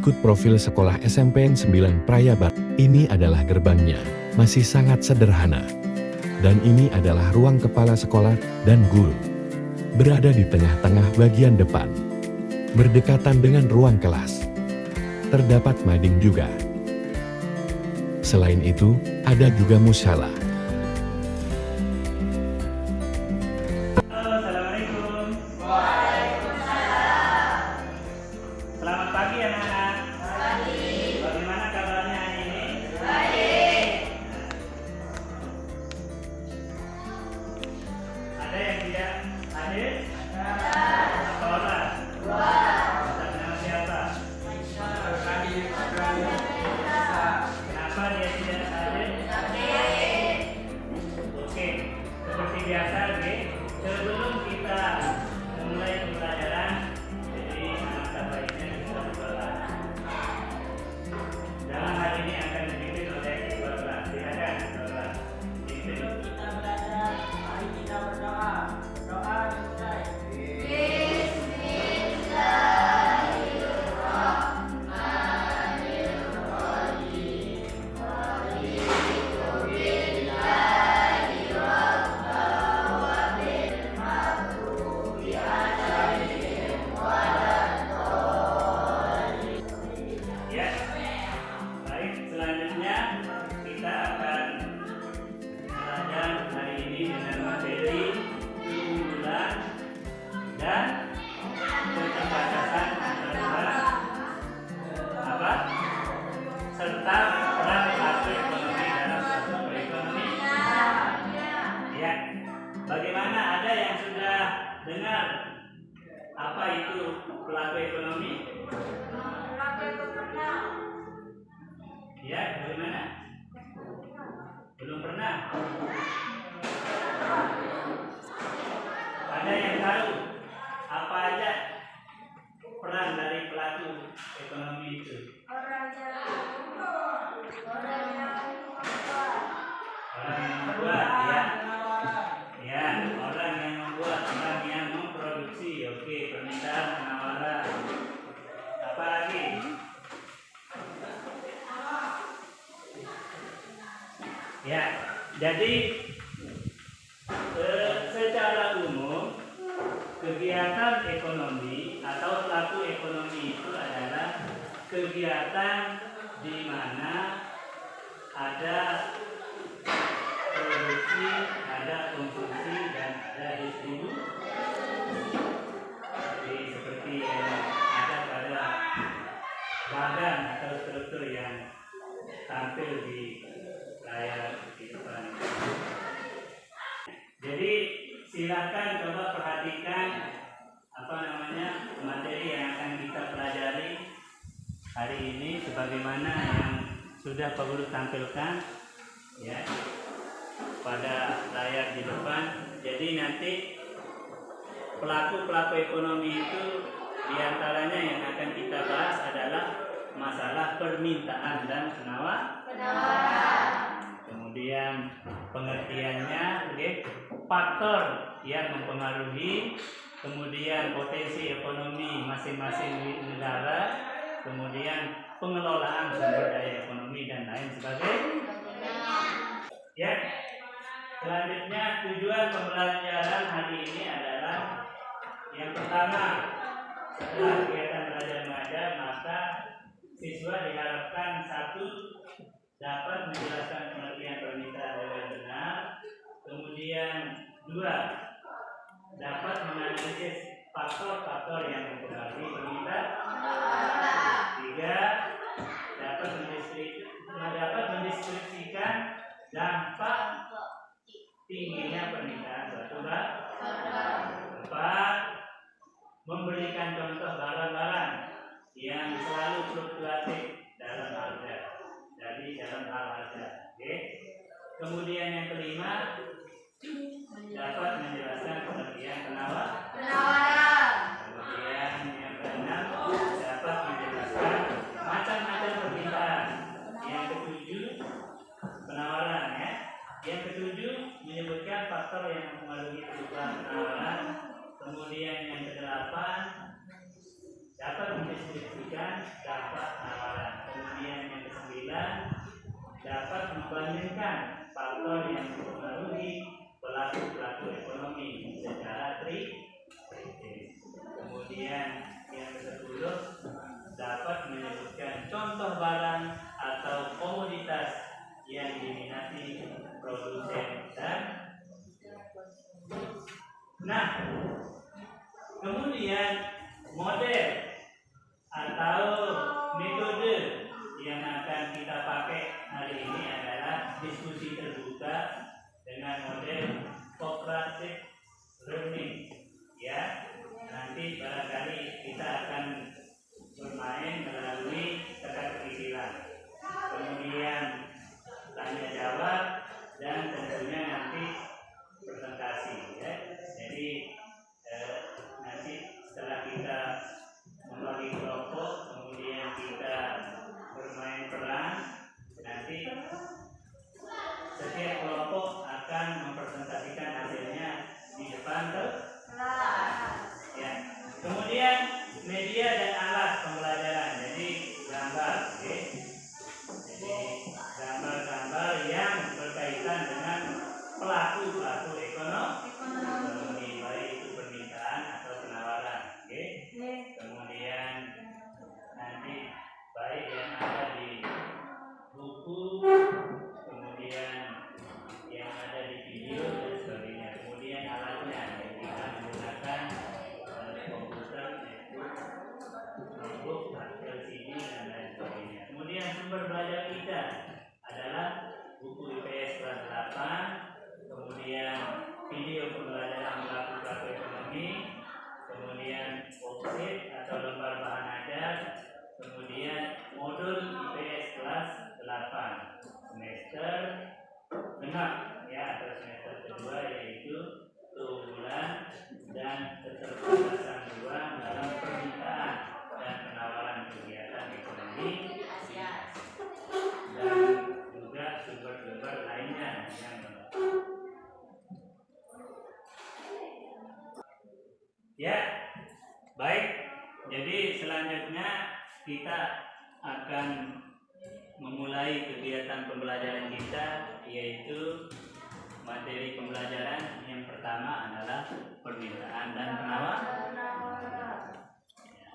Berikut profil sekolah SMPN 9 Prayabat. Ini adalah gerbangnya, masih sangat sederhana. Dan ini adalah ruang kepala sekolah dan guru. Berada di tengah-tengah bagian depan. Berdekatan dengan ruang kelas. Terdapat mading juga. Selain itu, ada juga musala. Assalamualaikum. Waalaikumsalam. Selamat pagi anak-anak. Pagi. Bagaimana kabarnya hari ini? Baik. Ada yang tidak hadir? Ada. Berapa orang? Dua. Nama siapa? Kenapa dia tidak hadir? Oke, seperti biasa, oke. Sebelum kita mulai pembelajaran, jadi alangkah baiknya kita berdoa. Dalam hal ini akan dipimpin oleh ketua kelas. Silakan ketua pimpin. Kita belajar, mari kita berdoa. Doa dimulai. Ya, baik. Selanjutnya kita akan belajar hari ini dengan materi keunggulan dan keterbatasan antara apa? Serta peran pelaku ekonomi dalam suatu perekonomian. Ya, bagaimana, ada yang sudah dengar apa itu pelaku ekonomi? Ya, bagaimana? Belum pernah? Ada yang tahu apa aja peran dari pelaku ekonomi itu? Orang yang membuat, ya. Ya, orang yang membuat, orang yang memproduksi. Oke, permintaan, penawaran. Apa lagi? Ya, jadi secara umum kegiatan ekonomi atau pelaku ekonomi itu adalah kegiatan di mana ada produksi, ada konsumsi, dan ada distribusi. Jadi seperti yang ada pada badan atau struktur yang tampil di layar depan. Jadi silakan coba perhatikan materi yang akan kita pelajari hari ini sebagaimana yang sudah Pak Guru tampilkan ya pada layar di depan. Jadi nanti pelaku ekonomi itu diantaranya yang akan kita bahas adalah masalah permintaan dan penawaran. Kemudian pengertiannya, faktor yang mempengaruhi, kemudian potensi ekonomi masing-masing negara, kemudian pengelolaan sumber daya ekonomi dan lain sebagainya. Ya. Selanjutnya tujuan pembelajaran hari ini adalah yang pertama, setelah kegiatan belajar mengajar, maka siswa diharapkan satu dapat menjelaskan pengertian permintaan dengan benar, kemudian dua dapat menganalisis faktor-faktor yang mempengaruhi permintaan, tiga dapat mendeskripsikan dampak tingginya permintaan suatu barang, empat memberikan contoh barang-barang yang selalu fluktuatif dalam harga. Jadi dalam hal harga. Oke. Kemudian yang kelima dapat menjelaskan pengertian penawaran. Kemudian yang keenam dapat menjelaskan macam-macam permintaan. Yang ketujuh penawaran ya. Yang ketujuh menyebutkan faktor yang mempengaruhi perubahan penawaran. Kemudian yang kedelapan dapat mendeskripsikan dampak dapat membandingkan faktor yang mempengaruhi pelaku-pelaku ekonomi secara kritis. Kemudian yang ke-10 dapat menyebutkan contoh barang atau komoditas yang diminati produsen dan kemudian model atau metode yang akan kita pakai hari ini adalah diskusi terbuka dengan model cooperative learning, ya. Nanti barangkali kita akan bermain melalui teka-teki silang, kemudian tanya jawab, dan tentunya nanti presentasi, ya. Jadi nanti setelah kita membagi kelompok, kemudian kita bermain peran, nanti setiap kelompok akan mempresentasikan hasilnya di depan kelas. Ya. Kemudian media dan alat pembelajaran, jadi gambar, okay. Jadi gambar-gambar yang berkaitan dengan pelaku-pelaku ekonomi, baik itu permintaan atau penawaran, okay. Kemudian nanti baik yang ada di buku, kemudian yang ada di video dan sebagainya. Kemudian alatnya, kita menggunakan komputer, notebook, LCD dan lain sebagainya. Kemudian sumber belajar kita adalah buku IPS kelas 8, kemudian video pembelajaran pelaku-pelaku ekonomi, kemudian worksheet atau lembar bahan ajar, kemudian modul IPS kelas 8 semester genap, ya, atau semester kedua, yaitu keunggulan dan keterbatasan ruang dalam permintaan dan penawaran kegiatan ekonomi, dan juga sumber-sumber lainnya yang ya, baik. Jadi selanjutnya kita akan memulai kegiatan pembelajaran kita, yaitu materi pembelajaran yang pertama adalah permintaan dan penawaran.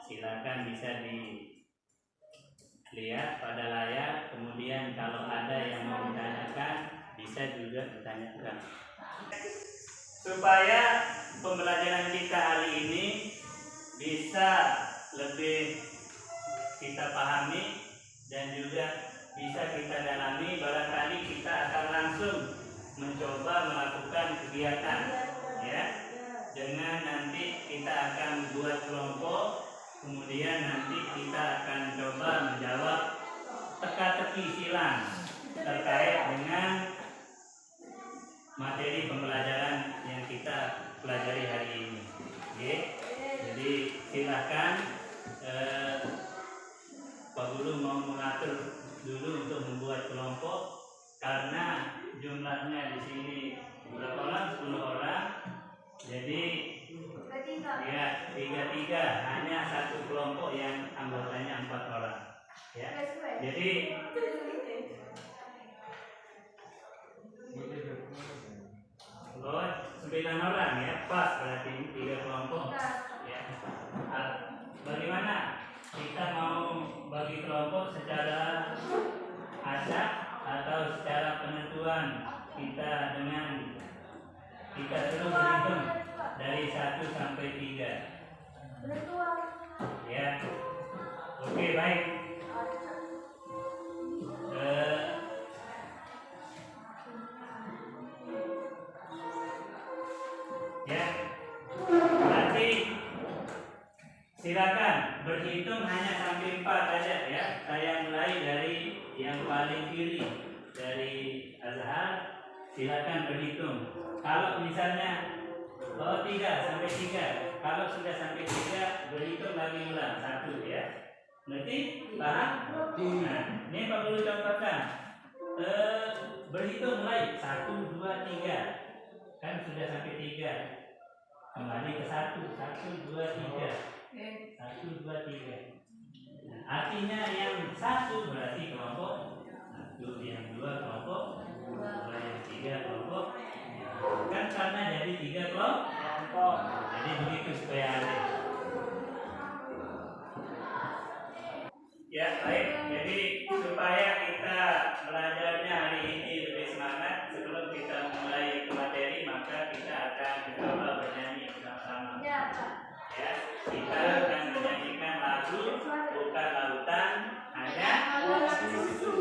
Silakan bisa dilihat pada layar, kemudian kalau ada yang mau ditanyakan bisa juga ditanyakan. Supaya pembelajaran kita hari ini bisa lebih kita pahami dan juga bisa kita dalami, barangkali kita akan langsung mencoba melakukan kegiatan, ya. Dengan nanti kita akan buat kelompok, kemudian nanti kita akan coba menjawab teka-teki silang terkait dengan materi pembelajaran yang kita pelajari hari ini. Oke. Jadi silakan Pak Guru mau mengatur dulu untuk membuat kelompok, karena jumlahnya di sini berapa orang? 10 orang. Jadi ya 3 hanya satu kelompok yang anggotanya 4 orang. Ya. Jadi oh, 9 orang, ya, pas berarti 3 kelompok. Ya. Bagaimana kita mau bagi kelompok, secara acak atau secara penentuan kita dengan kita terus berhitung dari 1 sampai 3. Ya. Oke, baik. Ya. Berarti silakan berhitung hanya sampai 4 aja, ya. Saya mulai dari yang paling kiri, dari Azhar. Silakan berhitung. Kalau misalnya 3 sampai 3, kalau sudah sampai 3 berhitung lagi ulang 1, ya. Berarti paham? Nah, ini Pak Guru contohkan. Berhitung mulai 1, 2, 3. Kan sudah sampai 3. Kembali ke 1, 1, 2, 3. 1, 2, 3. Nah, artinya yang 1 berarti kelompok 1. yang 2 kelompok 2, yang 3 kelompok. Kan karena jadi 3 kelompok. Jadi begitu supaya adil. Ya baik, jadi supaya kita belajarnya hari ini lebih semangat, sebelum kita mulai ke materi maka kita akan mencoba bernyanyi bersama-sama. Ya, kita akan menyanyikan lagu Bukan Lautan Hanya Susu.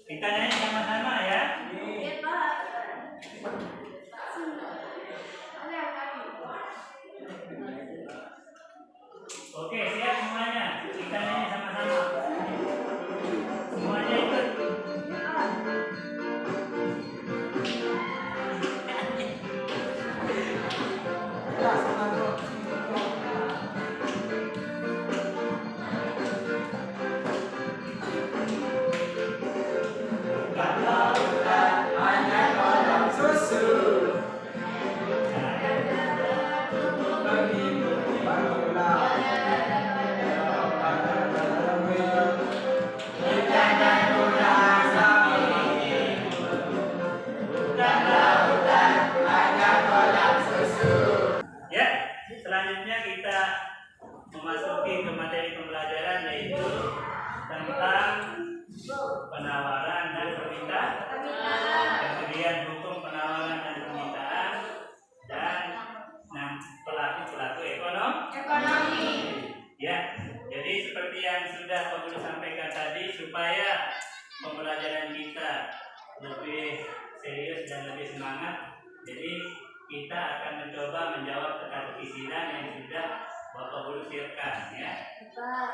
Kita nyanyi sama-sama ya. Oke, siap semuanya. Kita nyanyi sama-sama. Semuanya ikut. Ya, selanjutnya kita memasuki ke materi pembelajaran yaitu tentang penawaran dan permintaan, kemudian hukum penawaran dan permintaan, dan pelaku-pelaku ekonomi. Ya, jadi seperti yang sudah Pak Guru sampaikan tadi, supaya pembelajaran kita lebih serius dan lebih semangat, jadi kita akan mencoba menjawab teka-teki silang yang sudah Bapak Guru siapkan ya.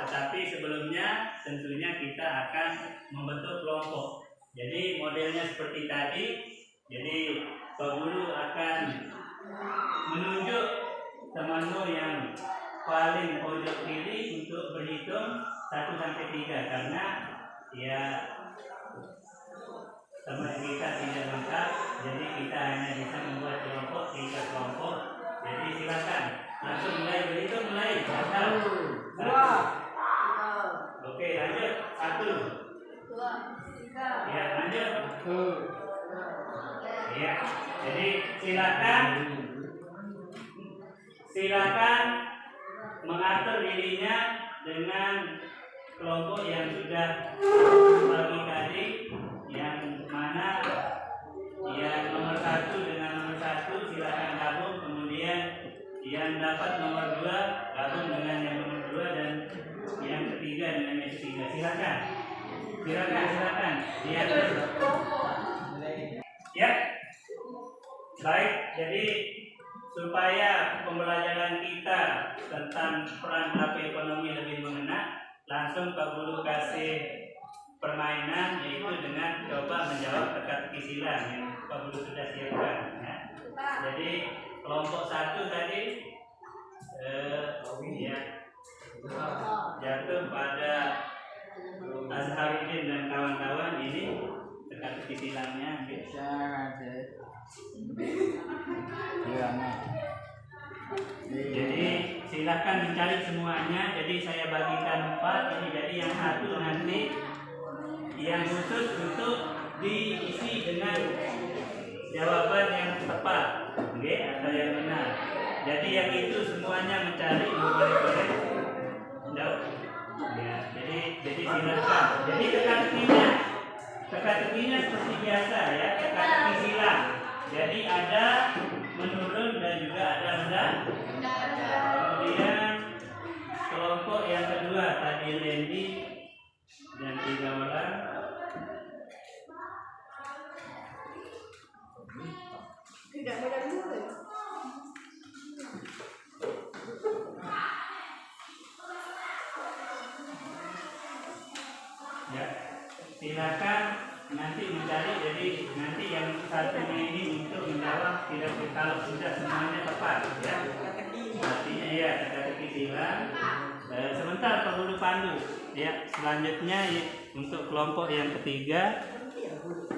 Tetapi sebelumnya tentunya kita akan membentuk kelompok. Jadi modelnya seperti tadi. Jadi Pak Guru akan menunjuk temanmu yang paling pojok kiri untuk berhitung 1 sampai 3 karena ya teman kita tidak lengkap, jadi kita hanya bisa membuat kelompok 3 kelompok. Jadi silakan langsung mulai berhitung, mulai 1. Oke, lanjut 1, 2, 3. Ya, lanjut. Ya, jadi silakan mengatur dirinya dengan kelompok yang sudah bagi tadi, yang mana yang nomor 1 dengan nomor 1 silakan gabung, kemudian yang dapat nomor 2 gabung dengan yang nomor 2, dan yang ketiga dengan yang ketiga. Silakan. Ya, baik. Jadi supaya pembelajaran kita tentang peran pelaku ekonomi lebih mengena, langsung Pak Guru kasih permainan, yaitu dengan coba menjawab teka-teki silang yang Pak Guru sudah siapkan ya. Jadi kelompok 1 tadi ya, jatuh pada Azharuddin dan kawan-kawan. Ini teka-teki silangnya jadi silakan mencari semuanya. Jadi saya bagikan 4 ini. Jadi yang 1 nanti yang khusus untuk diisi dengan jawaban yang tepat, oke, atau yang benar. Jadi yang itu semuanya mencari, boleh. Ya, jadi silakan. Jadi teka-tekinya seperti biasa ya, teka-teki silang. Jadi ada menurun dan juga ada rendah. Kemudian kelompok yang kedua tadi Randy dan 3 orang. Tidak mudah dulu. Ya, silakan nanti mencari. Jadi nanti yang satunya ini untuk menjawab tidak, kalau sudah semuanya tepat ya. Artinya ya teka-teki silang. Sebentar Pak Guru pandu ya. Selanjutnya ya, untuk kelompok yang ketiga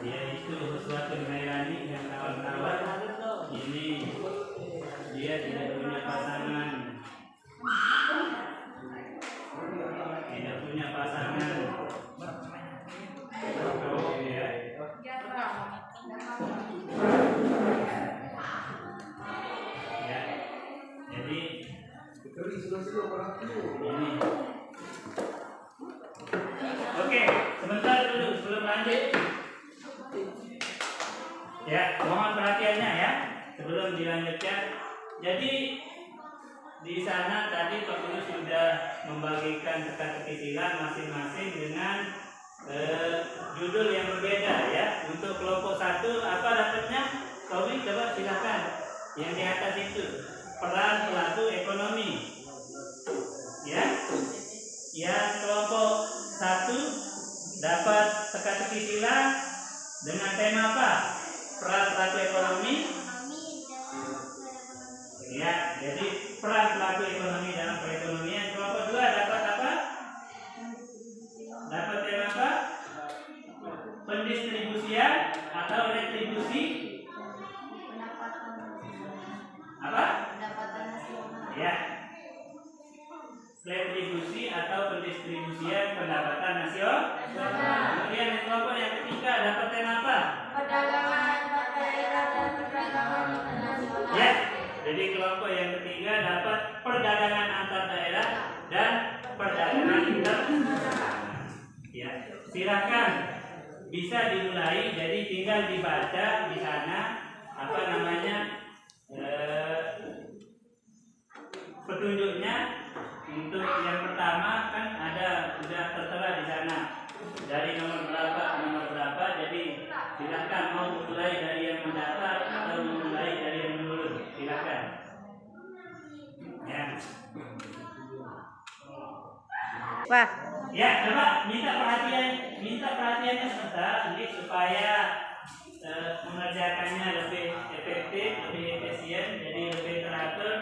yaitu Huswatun Hairani dan kawan-kawan. Ini dia tidak punya pasangan. Ya, jadi ini. Oke, sebentar dulu sebelum lanjut. Ya, mohon perhatiannya ya sebelum dilanjutkan. Jadi di sana tadi Pak Guru sudah membagikan teka-teki silang masing-masing dengan judul yang berbeda ya. Untuk kelompok 1 apa dapatnya? Kawi coba silakan. Yang di atas itu peran pelaku ekonomi. Ya. Yang kelompok 1 dapat teka-teki silang dengan tema apa? Peran pelaku ekonomi. Ya, jadi peran pelaku ekonomi dalam perekonomian. Kelompok 2 dapat apa? Dapat tema apa? Pendistribusian atau retribusi? Apa? Ya. Retribusi atau pendistribusian pendapatan nasional. Kemudian kelompok yang ketiga dapat tema apa? Perdagangan antar daerah dan perdagangan internasional. Ya. Jadi kelompok yang ketiga dapat perdagangan antar daerah dan perdagangan internasional. Ya, silakan bisa dimulai. Jadi tinggal dibaca di sana apa namanya petunjuknya. Untuk yang pertama kan ada sudah tertera di sana dari nomor berapa ke nomor berapa. Jadi silakan mau mulai dari yang mendatar atau memulai dari yang menurun. Silakan. Ya. Wah, Ya, coba minta perhatiannya sebentar, jadi supaya mengerjakannya lebih efektif, lebih efisien, jadi lebih teratur.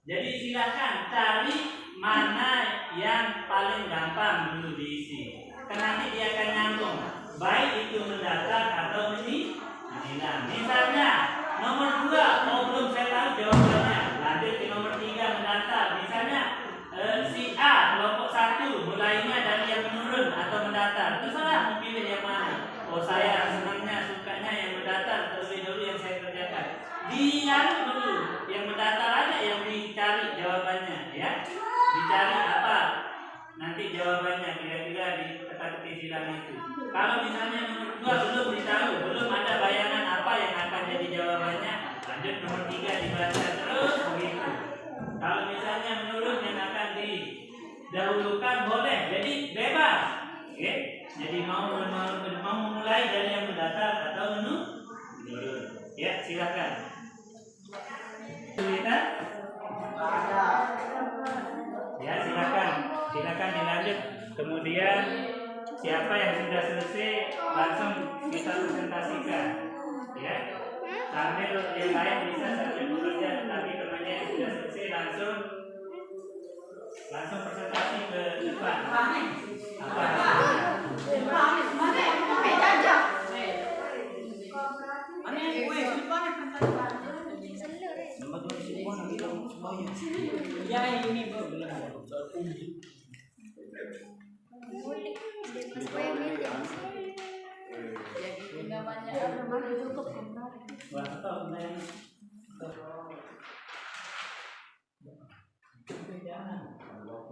Jadi silakan cari mana yang paling gampang dulu diisi. Karena nanti dia akan nyambung, baik itu mendatar atau menyilang. Misalnya nomor 2, oh belum saya tahu jawabannya. Lanjut ke nomor 3 mendatar. Misalnya si A kelompok 1 mulainya dari yang menurun atau mendatar. Terserah mau pilih yang mana. Oh saya senangnya sukanya yang mendatar terlebih dahulu yang saya kerjakan. Dia dulu yang mendatar aja yang dicari jawabannya ya. Dicari apa nanti jawabannya kira-kira di teka-teki silang itu. Kalau misalnya nomor 2 belum ditahu, belum ada bayangan apa yang akan jadi jawabannya, lanjut nomor 3 dibaca terus begitu. Kalau misalnya menurut yang akan didahulukan boleh, jadi bebas. Oke? Jadi mau memulai dari yang mendatar atau menurun. Ya, silakan. Sulitan? Ya, silakan dilanjut. Kemudian siapa yang sudah selesai langsung kita presentasikan. Ya. Sambil yang lain bisa sambil bekerja, tapi temannya yang sudah selesai langsung presentasi ke depan. Apa hasilnya?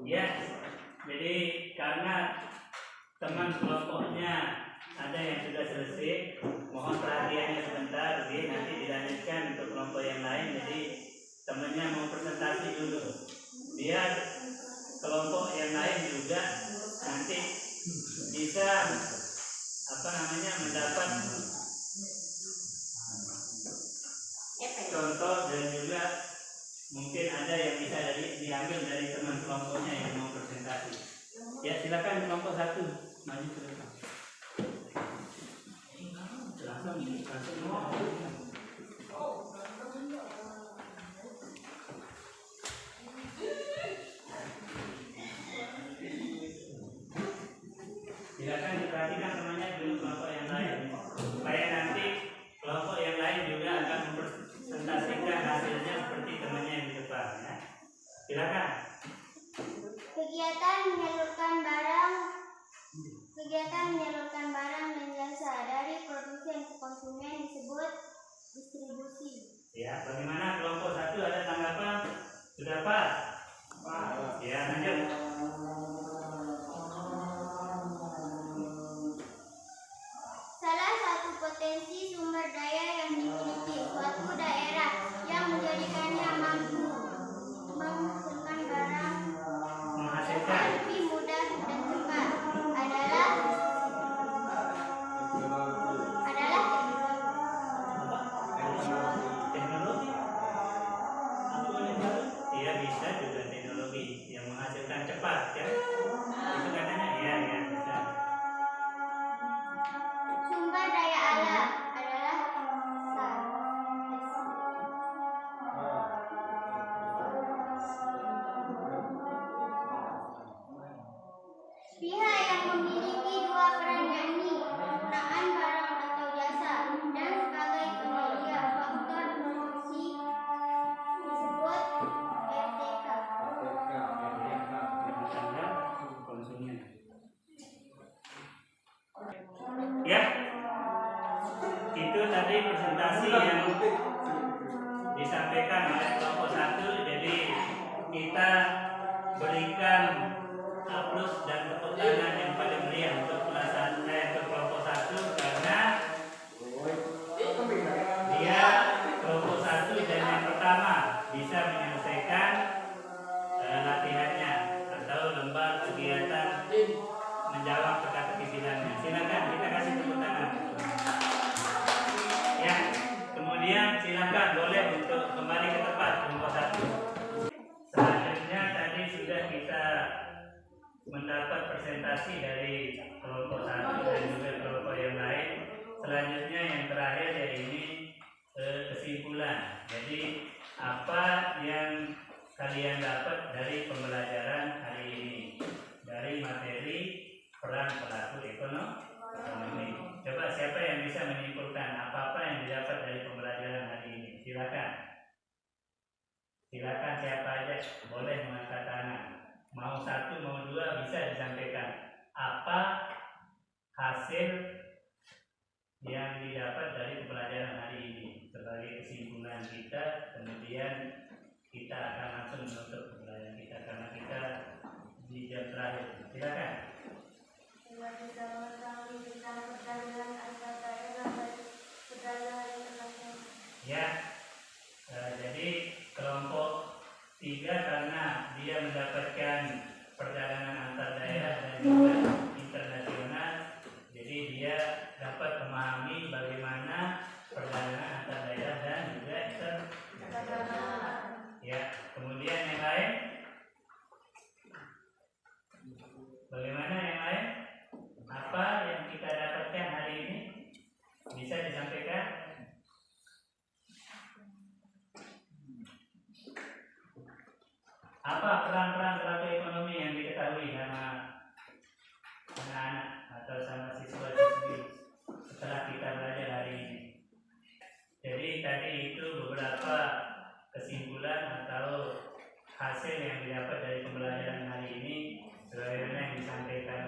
Ya, jadi karena teman kelompoknya ada yang sudah selesai, mohon perhatiannya sebentar, oke? Nanti dilanjutkan untuk kelompok yang lain. Jadi temannya mau presentasi dulu, biar kelompok yang lain juga nanti bisa mendapat contoh dan juga mungkin ada yang bisa diambil dari teman kelompoknya yang mau presentasi. Ya, silakan kelompok 1 maju ke depan. Langsung. Silakan diperhatikan semuanya dulu kelompok yang lain, supaya nanti kelompok yang lain juga akan mempresentasikan hasilnya seperti temannya yang di depan. Ya. Silakan. Kegiatan menyalurkan barang dan jasa dari produsen itu tadi presentasi yang disampaikan oleh kelompok 1. Jadi kita berikan plus dan tepuk tangan yang paling meriah untuk untuk kelompok 1 karena dia kelompok 1 dan yang pertama bisa menyelesaikan latihannya atau lembar kegiatan menjawab teka-teki sidangnya. Silakan kita kasih tepuk tangan. Ya, kemudian silakan boleh untuk kembali ke tempat kelompok 1. Selanjutnya tadi sudah kita mendapat presentasi dari kelompok 1 dan juga kelompok yang lain. Selanjutnya yang terakhir yaitu kesimpulan. Jadi apa yang kalian dapat dari pembelajaran hari ini dari materi peran pelaku ekonomi. Coba siapa yang bisa menyimpulkan apa-apa yang didapat dari pembelajaran hari ini? Silakan. Silakan siapa aja boleh mengangkat tangan. Mau 1, mau 2 bisa disampaikan. Apa hasil yang didapat dari pembelajaran hari ini sebagai kesimpulan kita, kemudian kita akan langsung menutup pembelajaran kita karena kita di jam terakhir. Silakan. Kita bisa mengetahui tentang perdagangan antar daerah dan perdagangan internasional. Ya, jadi kelompok 3 karena dia mendapatkan perdagangan antar daerah dan juga internasional, jadi dia dapat memahami bagaimana perdagangan antar daerah dan juga internasional. Ya, kemudian yang lain, bagaimana yang lain? Apa yang kita dapatkan hari ini? Bisa disampaikan? Apa peran-peran pelaku ekonomi yang diketahui sama anak-anak atau sama siswa-siswi setelah kita belajar hari ini? Jadi tadi itu beberapa kesimpulan atau hasil yang didapat dari pembelajaran hari ini sebagaimana yang disampaikan